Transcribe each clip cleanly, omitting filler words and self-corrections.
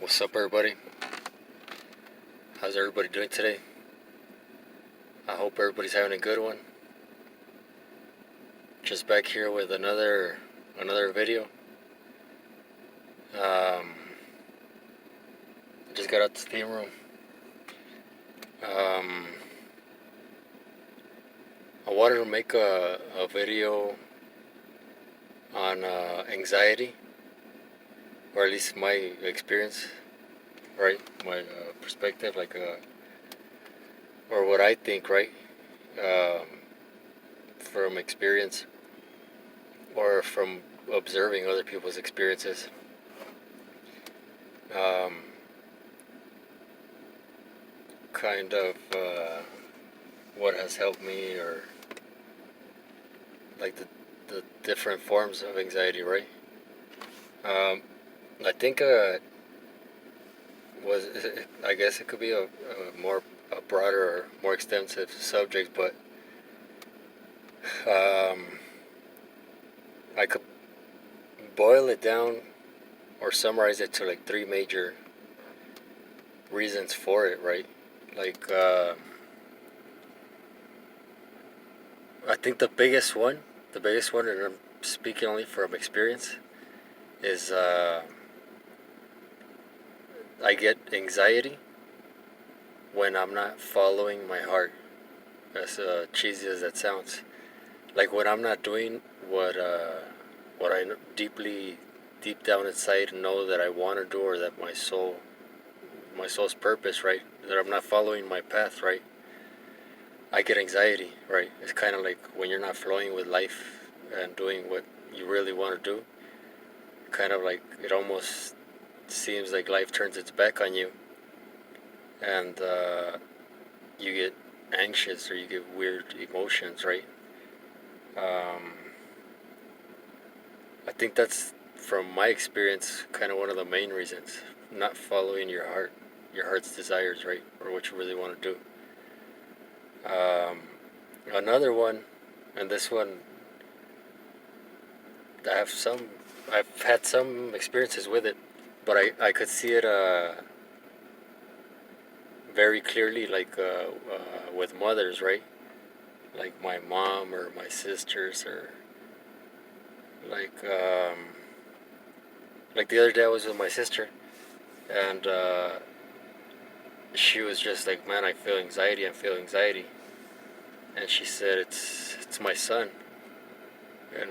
What's up, everybody? How's everybody doing today? I hope everybody's having a good one. Just back here with another video. Just got out the steam room. I wanted to make a video on anxiety, or at least my experience, right? My perspective, or what I think, right? Um, from experience or from observing other people's experiences. Um, kind of what has helped me, or like the different forms of anxiety, right? I think was I guess it could be a broader or more extensive subject, but I could boil it down or summarize it to like three major reasons for it, right? Like I think the biggest one, and I'm speaking only from experience, is I get anxiety when I'm not following my heart. As cheesy as that sounds, like when I'm not doing what I deep down inside know that I want to do, or that my soul's purpose, right? That I'm not following my path, right? I get anxiety, right? It's kind of like when you're not flowing with life and doing what you really want to do. Kind of like it almost seems like life turns its back on you, and you get anxious, or you get weird emotions, right? Um, I think that's, from my experience, kind of one of the main reasons. Not following your heart's desires, right? Or what you really want to do. Um, Another one, and this one, I have some, I've had some experiences with it, but I could see it very clearly, like with mothers, right? Like my mom or my sisters, or like like the other day I was with my sister, and she was just like, "Man, I feel anxiety. I feel anxiety." And she said, "It's my son," and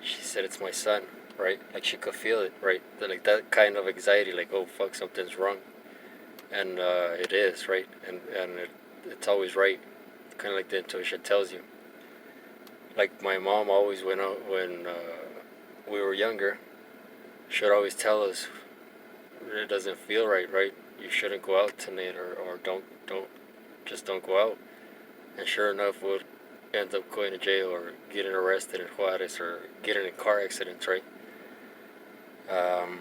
she said, "It's my son," right? Like she could feel it, right? Like that kind of anxiety, like, "Oh fuck, something's wrong," and it is, right? And it's always right. Kind of like the intuition tells you. Like my mom always went out when we were younger. She'd always tell us, "It doesn't feel right, right? You shouldn't go out tonight, or don't go out." And sure enough, we'd end up going to jail or getting arrested in Juarez, or getting in car accidents, right? Um,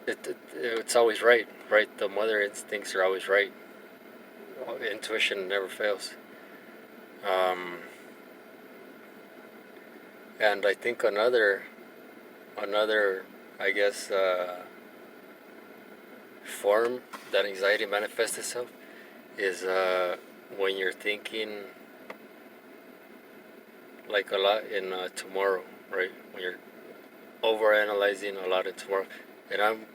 it's always right, right? The mother instincts are always right. Intuition never fails. Um, and I think another, I guess, form that anxiety manifests itself is when you're thinking like a lot in tomorrow, right? When you're overanalyzing a lot in tomorrow, and I'm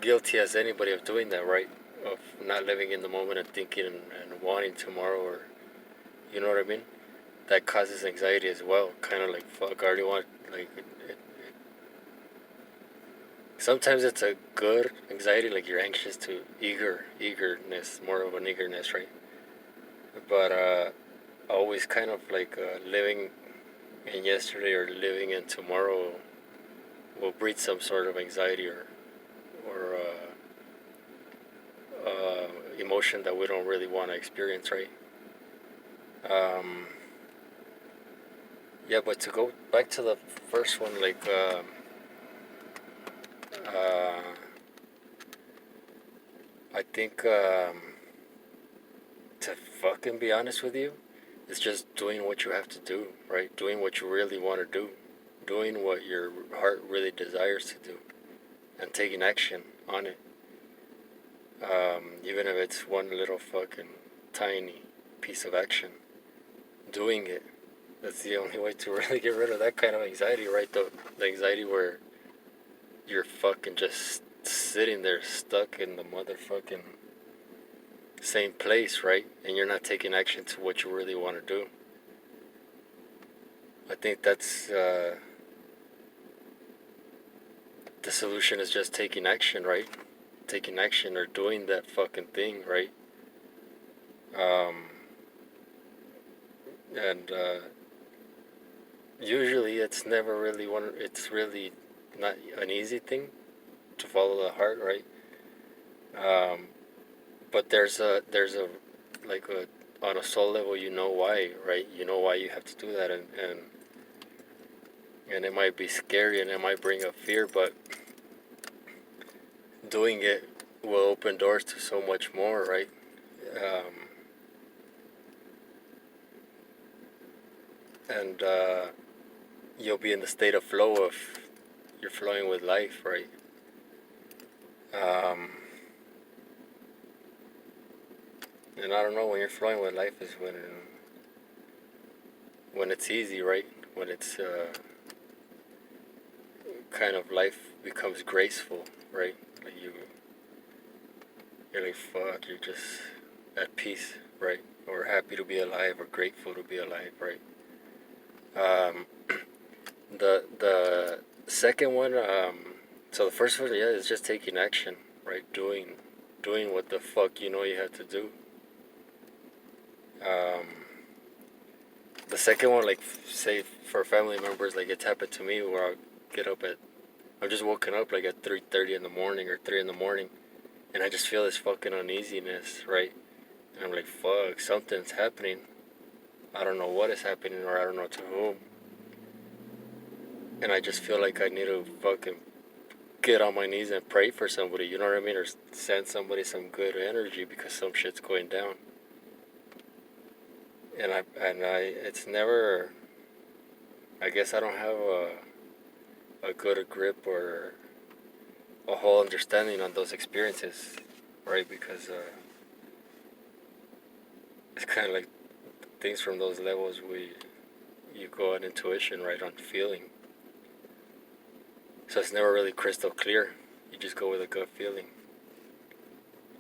guilty as anybody of doing that, right? Of not living in the moment and thinking and wanting tomorrow, or you know what I mean? That causes anxiety as well. Kind of like, fuck, I already want, like, sometimes it's a good anxiety, like you're anxious to eagerness, more of an eagerness, right? But always kind of like living in yesterday or living in tomorrow will breed some sort of anxiety, or emotion that we don't really want to experience, right? Um, yeah, but to go back to the first one, like, uh, I think, to fucking be honest with you, it's just doing what you have to do, right? Doing what you really want to do, doing what your heart really desires to do and taking action on it. Even if it's one little fucking tiny piece of action, doing it. That's the only way to really get rid of that kind of anxiety, right? The anxiety where you're fucking just sitting there stuck in the motherfucking same place, right? And you're not taking action to what you really want to do. I think that's the solution is just taking action, right? Taking action or doing that fucking thing, right? Um, and usually it's never really one. It's really not an easy thing to follow the heart, right? Um, but there's a like a on a soul level, you know why, right? You know why you have to do that, and it might be scary and it might bring up fear, but doing it will open doors to so much more, right? Um, and you'll be in the state of flow of you're flowing with life, right? Um, and I don't know, when you're flowing with life is when it's easy, right? When it's kind of life becomes graceful, right? Like you're like fuck, you're just at peace, right? Or happy to be alive, or grateful to be alive, right? Um, the second one, so the first one, yeah, is just taking action, right? Doing what the fuck you know you have to do. Um, the second one, like say for family members, like it's happened to me where I get up at, I'm just woken up like at 3:30 in the morning or 3 in the morning, and I just feel this fucking uneasiness, right? And I'm like, fuck, something's happening. I don't know what is happening, or I don't know to whom. And I just feel like I need to fucking get on my knees and pray for somebody, you know what I mean? Or send somebody some good energy because some shit's going down. It's never, I guess I don't have a good grip or a whole understanding on those experiences, right? Because it's kind of like things from those levels you go on intuition, right, on feeling. So it's never really crystal clear. You just go with a gut feeling.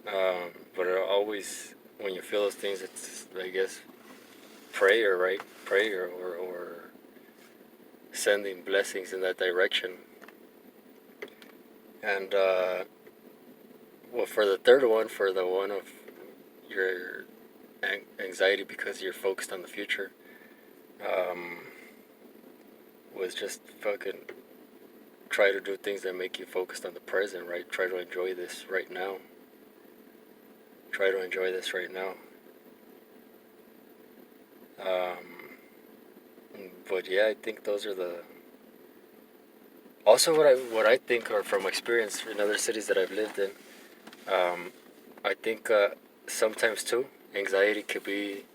But it always, when you feel those things, it's, I guess, prayer, right? Prayer or sending blessings in that direction. And, well, for the third one, for the one of your anxiety because you're focused on the future, um, was just fucking try to do things that make you focused on the present, right? Try to enjoy this right now. Try to enjoy this right now. Um, but yeah, I think those are the. Also, what I think, or from experience in other cities that I've lived in, um, I think sometimes too, anxiety could be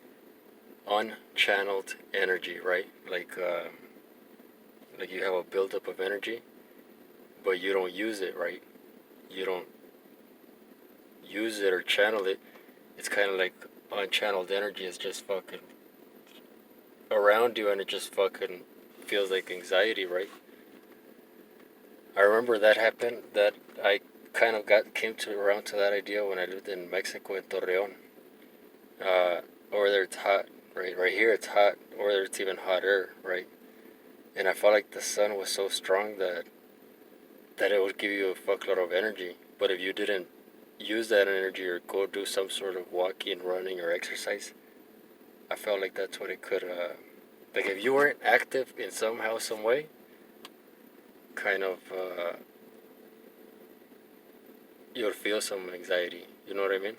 unchanneled energy, right? Like you have a buildup of energy, but you don't use it, right? You don't use it or channel it. It's kind of like unchanneled energy is just fucking around you, and it just fucking feels like anxiety, right? I remember that happened. That I kind of came to around to that idea when I lived in Mexico in Torreon. Over there it's hot, right? Right here it's hot. Over there it's even hotter, right? And I felt like the sun was so strong that it would give you a fuckload of energy. But if you didn't use that energy or go do some sort of walking, running, or exercise, I felt like that's what it could. Like if you weren't active in somehow, some way, kind of, you would feel some anxiety. You know what I mean?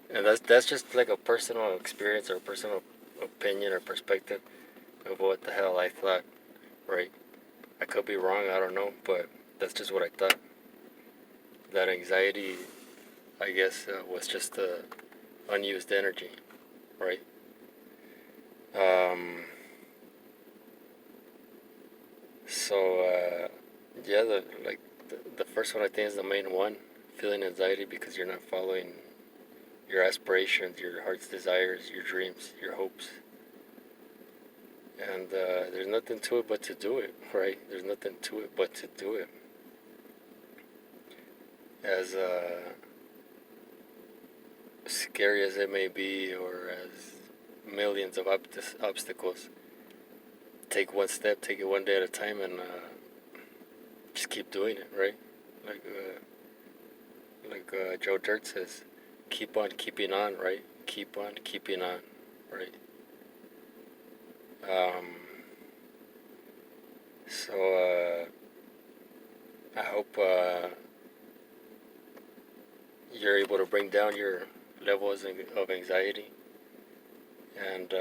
And that's just like a personal experience or personal opinion or perspective of what the hell I thought. Right? I could be wrong. I don't know, but that's just what I thought. That anxiety, I guess, was just unused energy, right? So yeah, the first one I think is the main one, feeling anxiety because you're not following your aspirations, your heart's desires, your dreams, your hopes. And there's nothing to it but to do it, right? There's nothing to it but to do it. As scary as it may be, or as millions of obstacles, take one step, take it one day at a time, and just keep doing it, right? Like Joe Dirt says, keep on keeping on, right? Keep on keeping on, right? Um, so I hope you're able to bring down your levels of anxiety and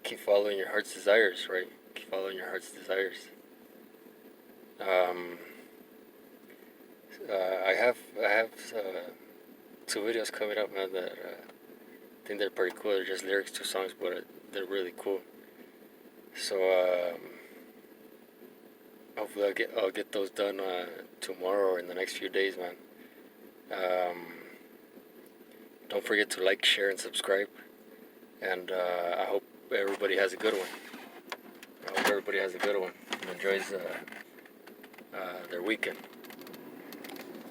keep following your heart's desires, right? Keep following your heart's desires. Um, I have two videos coming up, man, that I think they're pretty cool. They're just lyrics to songs, but they're really cool. So hopefully I'll get those done tomorrow or in the next few days, man. Um, don't forget to like, share, and subscribe. And I hope everybody has a good one. I hope everybody has a good one and enjoys their weekend.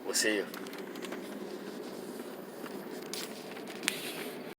We'll see you.